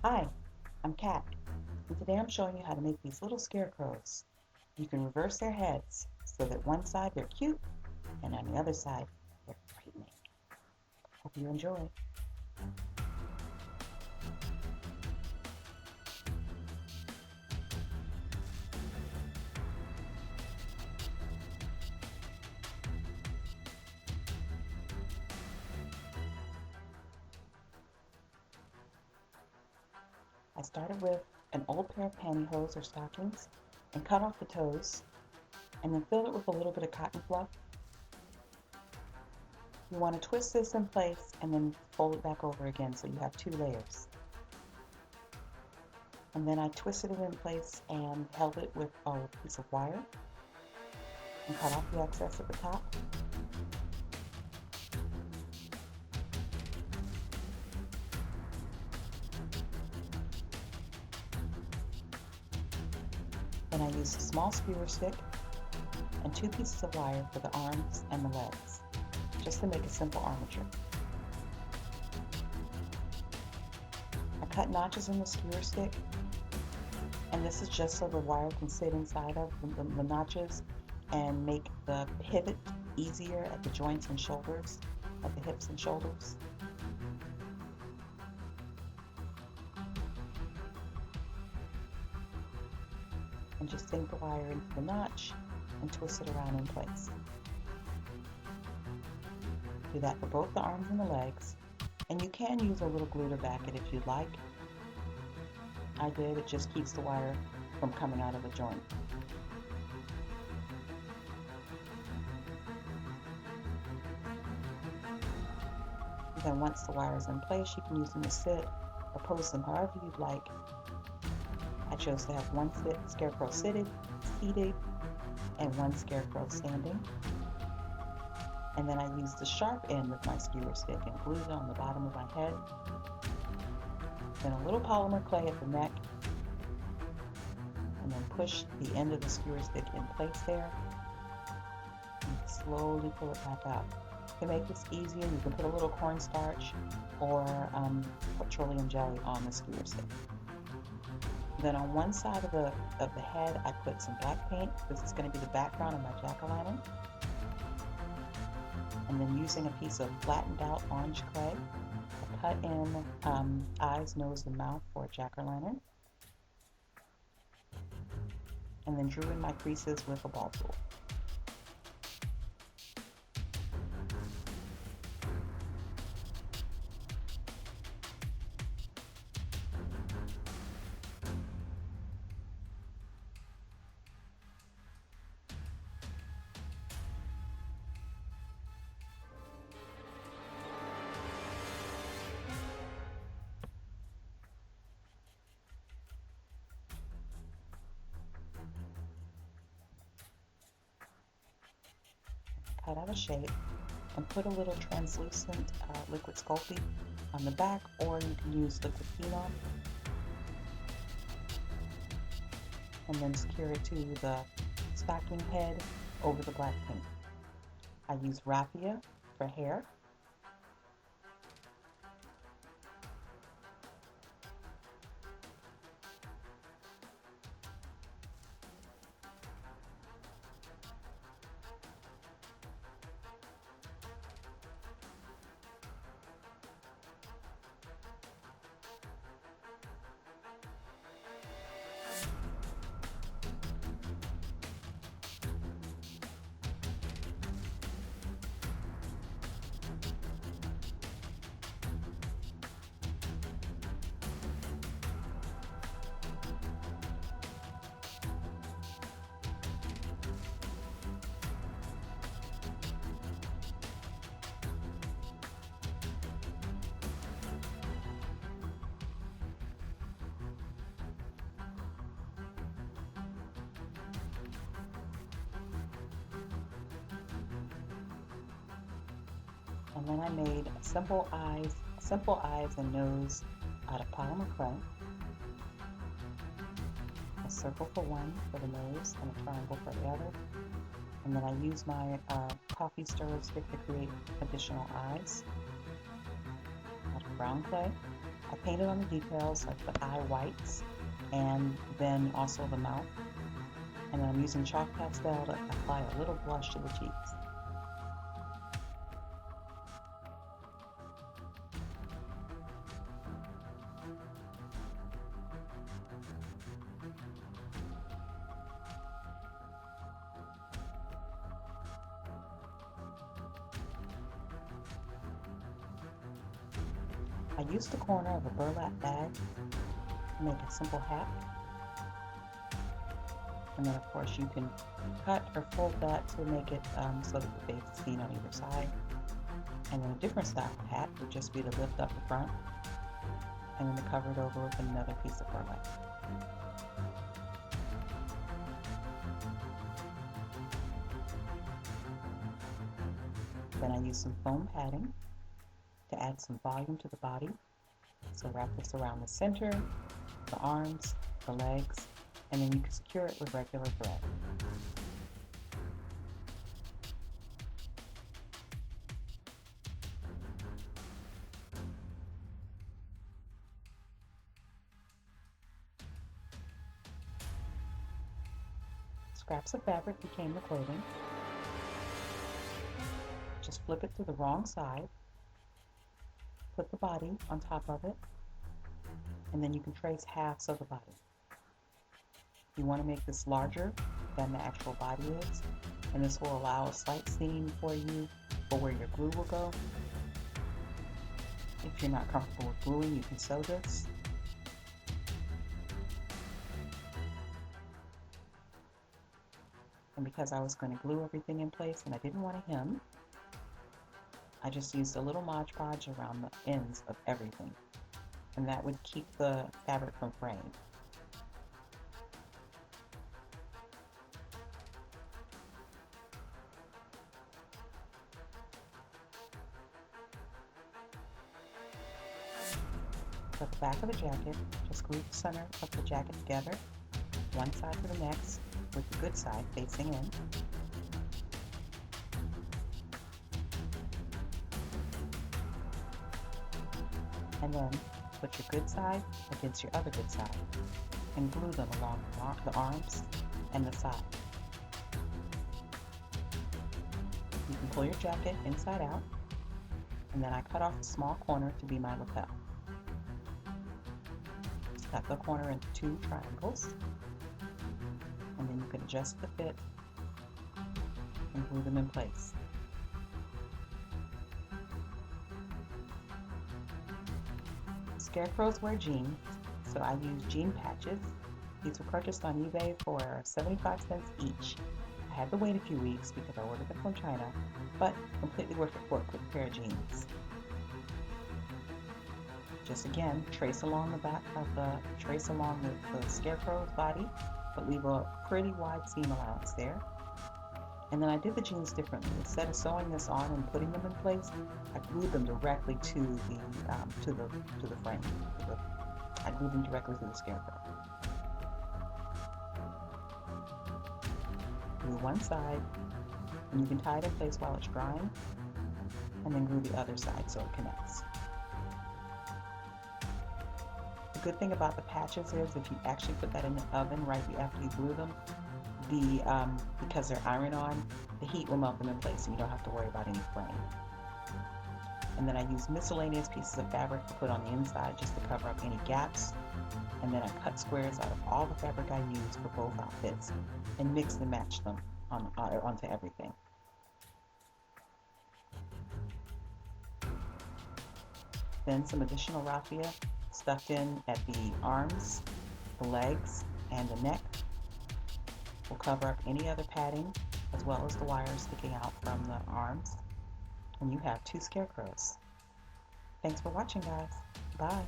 Hi, I'm Kat, and today I'm showing you how to make these little scarecrows. You can reverse their heads so that one side they're cute and on the other side they're frightening. Hope you enjoy. I started with an old pair of pantyhose or stockings and cut off the toes and then filled it with a little bit of cotton fluff. You want to twist this in place and then fold it back over again so you have two layers. And then I twisted it in place and held it with a piece of wire and cut off the excess at the top. Then I used a small skewer stick and two pieces of wire for the arms and the legs, just to make a simple armature. I cut notches in the skewer stick, and this is just so the wire can sit inside of the notches and make the pivot easier at the joints and shoulders, at the hips and shoulders. And just sink the wire into the notch and twist it around in place. Do that for both the arms and the legs, and you can use a little glue to back it if you'd like. I did, it just keeps the wire from coming out of the joint. Then once the wire is in place, you can use them to sit or pose them however you'd like. I chose to have one scarecrow seated, and one scarecrow standing. And then I used the sharp end of my skewer stick and glued it on the bottom of my head. Then a little polymer clay at the neck, and then push the end of the skewer stick in place there, and slowly pull it back up. To make this easier, you can put a little cornstarch or petroleum jelly on the skewer stick. Then on one side of the head, I put some black paint. This is going to be the background of my jack-o'-lantern. And then using a piece of flattened out orange clay, I cut in eyes, nose, and mouth for a jack-o'-lantern. And then drew in my creases with a ball tool. Cut out a shape and put a little translucent liquid Sculpey on the back, or you can use liquid phenol, and then secure it to the stocking head over the black paint. I use raffia for hair. And then I made simple eyes and nose out of polymer clay. A circle for one for the nose and a triangle for the other. And then I use my coffee stirrer stick to create additional eyes out of brown clay. I painted on the details like the eye whites and then also the mouth. And then I'm using chalk pastel to apply a little blush to the cheeks. I used the corner of a burlap bag to make a simple hat. And then of course you can cut or fold that to make it so that the face is seen on either side. And then a different style of hat would just be to lift up the front and then to cover it over with another piece of burlap. Then I use some foam padding to add some volume to the body. So wrap this around the center, the arms, the legs, and then you can secure it with regular thread. Scraps of fabric became the clothing. Just flip it to the wrong side, put the body on top of it, and then you can trace halves of the body. You want to make this larger than the actual body is, and this will allow a slight seam for you for where your glue will go. If you're not comfortable with gluing, you can sew this. And because I was going to glue everything in place and I didn't want a hem, I just used a little Mod Podge around the ends of everything, and that would keep the fabric from fraying. At the back of the jacket, just glue the center of the jacket together, one side to the next, with the good side facing in. And then put your good side against your other good side and glue them along the arms and the side. You can pull your jacket inside out, and then I cut off a small corner to be my lapel. Cut the corner into 2 triangles, and then you can adjust the fit and glue them in place. Scarecrows wear jeans, so I use jean patches. These were purchased on eBay for 75 cents each. I had to wait a few weeks because I ordered them from China, but completely worth it for a quick pair of jeans. Just again, trace along the back of the scarecrow's body, but leave a pretty wide seam allowance there. And then I did the jeans differently. Instead of sewing this on and putting them in place, I glued them directly to the frame. I glued them directly to the scarecrow. Glue one side, and you can tie it in place while it's drying, and then glue the other side so it connects. The good thing about the patches is if you actually put that in the oven right after you glue them, because they're iron-on, the heat will melt them in place and you don't have to worry about any fraying. And then I use miscellaneous pieces of fabric to put on the inside just to cover up any gaps. And then I cut squares out of all the fabric I used for both outfits and mix and match them onto everything. Then some additional raffia stuffed in at the arms, the legs, and the neck will cover up any other padding as well as the wires sticking out from the arms. And you have 2 scarecrows. Thanks for watching, guys. Bye.